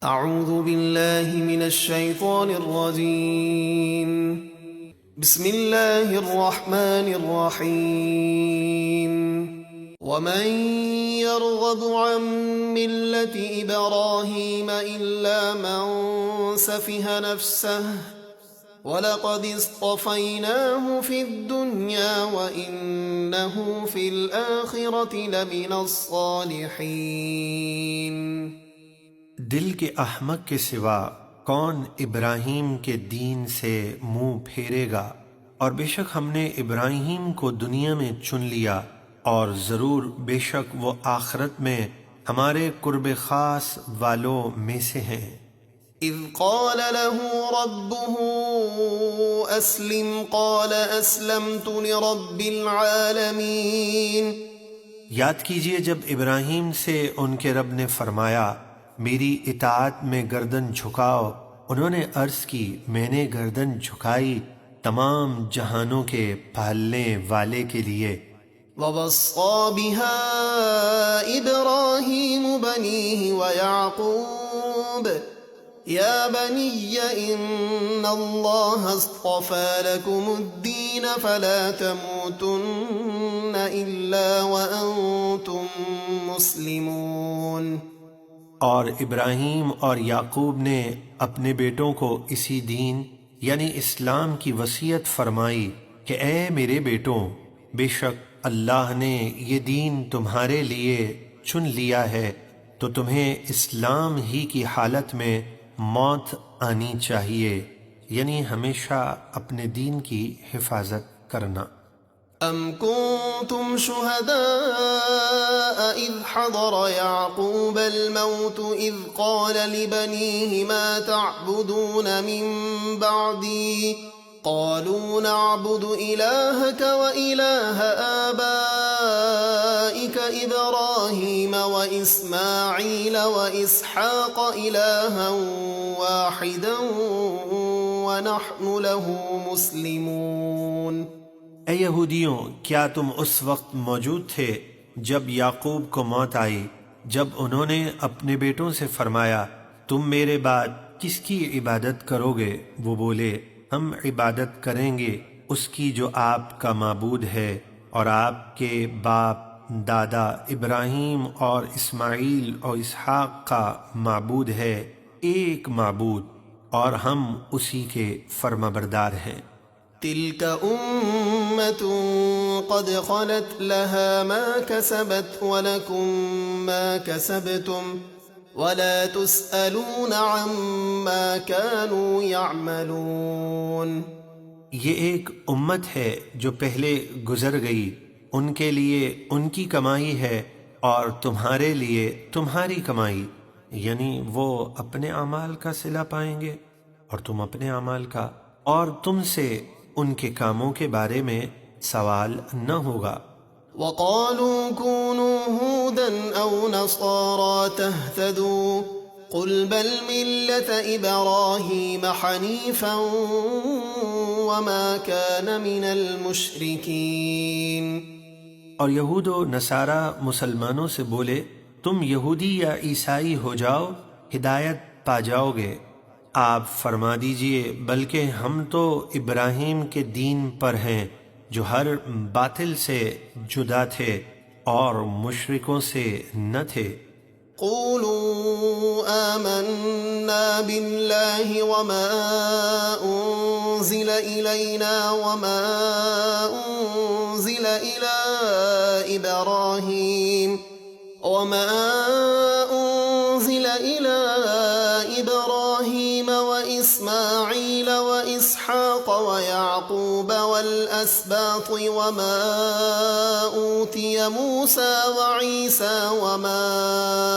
اعوذ باللہ من الشیطان الرجیم بسم اللہ الرحمن الرحیم ومن يرغب عن ملة إبراهيم إلا من سفه نفسه ولقد اصطفيناه في الدنيا وإنه في الآخرة لمن الصالحين۔ دل کے احمق کے سوا کون ابراہیم کے دین سے منہ پھیرے گا، اور بے شک ہم نے ابراہیم کو دنیا میں چن لیا، اور ضرور بے شک وہ آخرت میں ہمارے قرب خاص والوں میں سے ہیں۔ اذ قال له ربه اسلم قال اسلمت لرب العالمین۔ یاد کیجئے جب ابراہیم سے ان کے رب نے فرمایا میری اطاعت میں گردن جھکاؤ، انہوں نے عرض کی میں نے گردن جھکائی تمام جہانوں کے پالنے والے کے لیے۔ وَوَصَّى بِهَا إِبْرَاهِيمُ بَنِيهِ وَيَعْقُوبُ يَا بَنِيَّ إِنَّ اللَّهَ اصْطَفَى لَكُمُ الدِّينَ فَلَا تَمُوتُنَّ إِلَّا وَأَنْتُمْ مُسْلِمُونَ۔ اور ابراہیم اور یعقوب نے اپنے بیٹوں کو اسی دین یعنی اسلام کی وصیت فرمائی کہ اے میرے بیٹوں، بے شک اللہ نے یہ دین تمہارے لیے چن لیا ہے تو تمہیں اسلام ہی کی حالت میں موت آنی چاہیے، یعنی ہمیشہ اپنے دین کی حفاظت کرنا۔ ام کنتم شہداء اذ حضر یعقوب الموت اذ قال لبنیہ ما تعبدون من بعدی قالوا نعبد الہک وإلہ آبائک ابراہیم واسماعیل واسحاق الہا واحدا ونحن له مسلمون۔ اے یہودیوں، کیا تم اس وقت موجود تھے جب یعقوب کو موت آئی، جب انہوں نے اپنے بیٹوں سے فرمایا تم میرے بعد کس کی عبادت کرو گے؟ وہ بولے ہم عبادت کریں گے اس کی جو آپ کا معبود ہے اور آپ کے باپ دادا ابراہیم اور اسماعیل اور اسحاق کا معبود ہے، ایک معبود، اور ہم اسی کے فرمانبردار ہیں۔ تلك أمة قد خلت لها ما كسبت ولكم ما كسبتم ولا تسألون عما كانوا يعملون۔ یہ ایک امت ہے جو پہلے گزر گئی، ان کے لیے ان کی کمائی ہے اور تمہارے لیے تمہاری کمائی، یعنی وہ اپنے اعمال کا صلہ پائیں گے اور تم اپنے اعمال کا، اور تم سے ان کے کاموں کے بارے میں سوال نہ ہوگا۔ وَقَالُوا كُونُوا هُودًا أَوْ نَصَارَىٰ تَهْتَدُوا قُلْ بَلْ مِلَّةَ إِبْرَاهِيمَ حَنِيفًا وَمَا كَانَ مِنَ الْمُشْرِكِينَ۔ اور یہود و نصارہ مسلمانوں سے بولے تم یہودی یا عیسائی ہو جاؤ، ہدایت پا جاؤ گے۔ آپ فرما دیجئے بلکہ ہم تو ابراہیم کے دین پر ہیں جو ہر باطل سے جدا تھے اور مشرکوں سے نہ تھے۔ قولوا آمنا باللہ وما انزل الینا وما انزل الى ابراہیم وإسماعيل وإسحاق ويعقوب والأسباط وما أوتي موسى وعيسى وما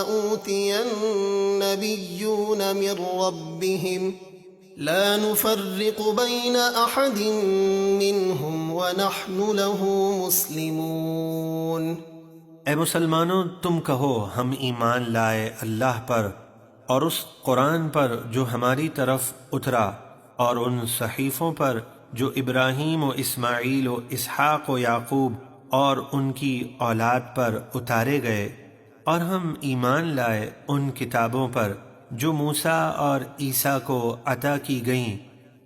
أوتي النبيون من ربهم لا نفرق بين أحد منهم ونحن له مسلمون۔ اے مسلمانوں، تم کہو ہم ایمان لائے اللہ پر اور اس قرآن پر جو ہماری طرف اترا اور ان صحیفوں پر جو ابراہیم و اسماعیل و اسحاق و یعقوب اور ان کی اولاد پر اتارے گئے، اور ہم ایمان لائے ان کتابوں پر جو موسیٰ اور عیسیٰ کو عطا کی گئیں،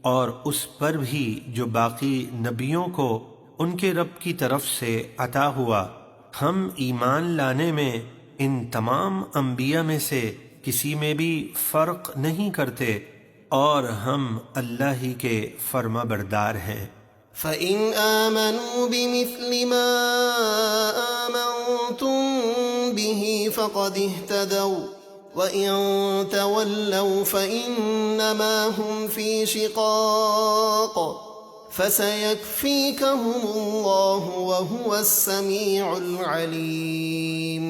اور اس پر بھی جو باقی نبیوں کو ان کے رب کی طرف سے عطا ہوا، ہم ایمان لانے میں ان تمام انبیاء میں سے کسی میں بھی فرق نہیں کرتے، اور ہم اللہ ہی کے فرما بردار ہیں۔ فَإِنْ آمَنُوا بِمِثْلِ مَا آمَنْتُمْ بِهِ فَقَدِ اهْتَدَوْا وَإِنْ تَوَلَّوْا فَإِنَّمَا هُمْ فِي شِقَاقٍ فَسَيَكْفِيكَهُمُ اللَّهُ وَهُوَ السَّمِيعُ الْعَلِيمُ۔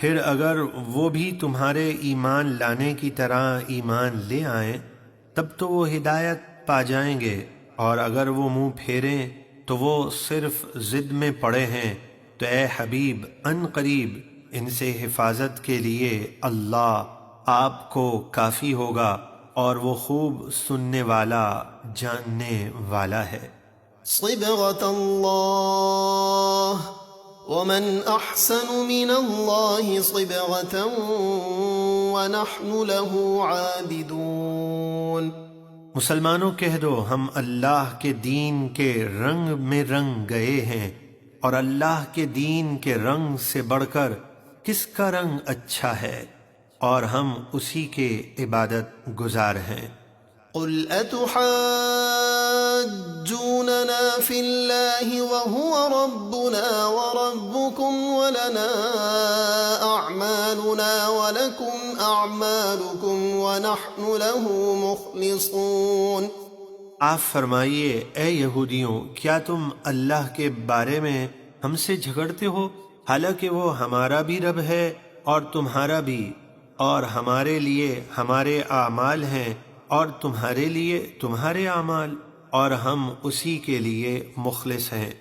پھر اگر وہ بھی تمہارے ایمان لانے کی طرح ایمان لے آئیں تب تو وہ ہدایت پا جائیں گے، اور اگر وہ منہ پھیریں تو وہ صرف ضد میں پڑے ہیں، تو اے حبیب ان قریب ان سے حفاظت کے لیے اللہ آپ کو کافی ہوگا، اور وہ خوب سننے والا جاننے والا ہے۔ صبغة اللہ ومن احسن من اللہ صبغة ونحن له عابدون۔ مسلمانوں کہہ دو ہم اللہ کے دین کے رنگ میں رنگ گئے ہیں، اور اللہ کے دین کے رنگ سے بڑھ کر کس کا رنگ اچھا ہے، اور ہم اسی کے عبادت گزار ہیں۔ قل اتحاجوننا فی اللہ وهو ربنا وربکم ولنا اعمالنا ولکم اعمالکم ونحن له مخلصون۔ آپ فرمائیے اے یہودیوں، کیا تم اللہ کے بارے میں ہم سے جھگڑتے ہو، حالانکہ وہ ہمارا بھی رب ہے اور تمہارا بھی، اور ہمارے لیے ہمارے اعمال ہیں اور تمہارے لیے تمہارے اعمال، اور ہم اسی کے لیے مخلص ہیں۔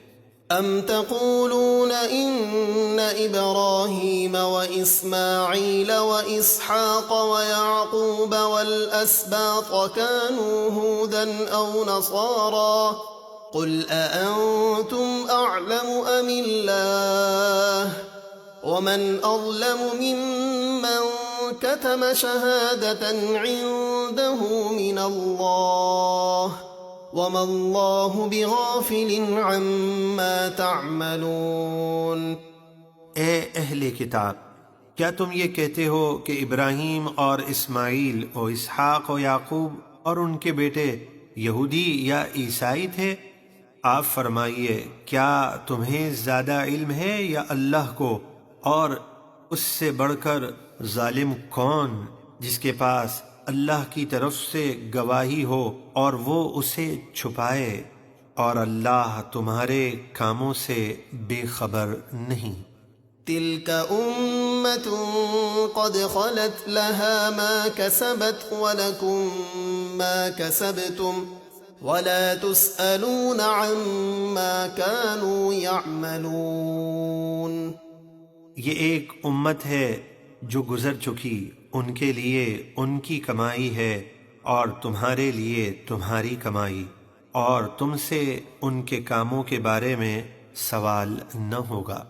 ام تقولون ان ابراہیم واسماعیل واسحاق ویعقوب والاسباط كانوا هودا او نصارا قل اانتم اعلم ام اللہ ومن اظلم ممن كتم شهادة عنده من اللہ وَمَا اللَّهُ بِغَافِلٍ عَمَّا تَعْمَلُونَ۔ اے اہل کتاب، کیا تم یہ کہتے ہو کہ ابراہیم اور اسماعیل اور اسحاق و یعقوب اور ان کے بیٹے یہودی یا عیسائی تھے؟ آپ فرمائیے کیا تمہیں زیادہ علم ہے یا اللہ کو، اور اس سے بڑھ کر ظالم کون جس کے پاس اللہ کی طرف سے گواہی ہو اور وہ اسے چھپائے، اور اللہ تمہارے کاموں سے بے خبر نہیں۔ تلك أمة قد خلت لها ما كسبت ولكم ما كسبتم ولا تسألون عما كانوا يعملون۔ یہ ایک امت ہے جو گزر چکی، ان کے لیے ان کی کمائی ہے اور تمہارے لیے تمہاری کمائی، اور تم سے ان کے کاموں کے بارے میں سوال نہ ہوگا۔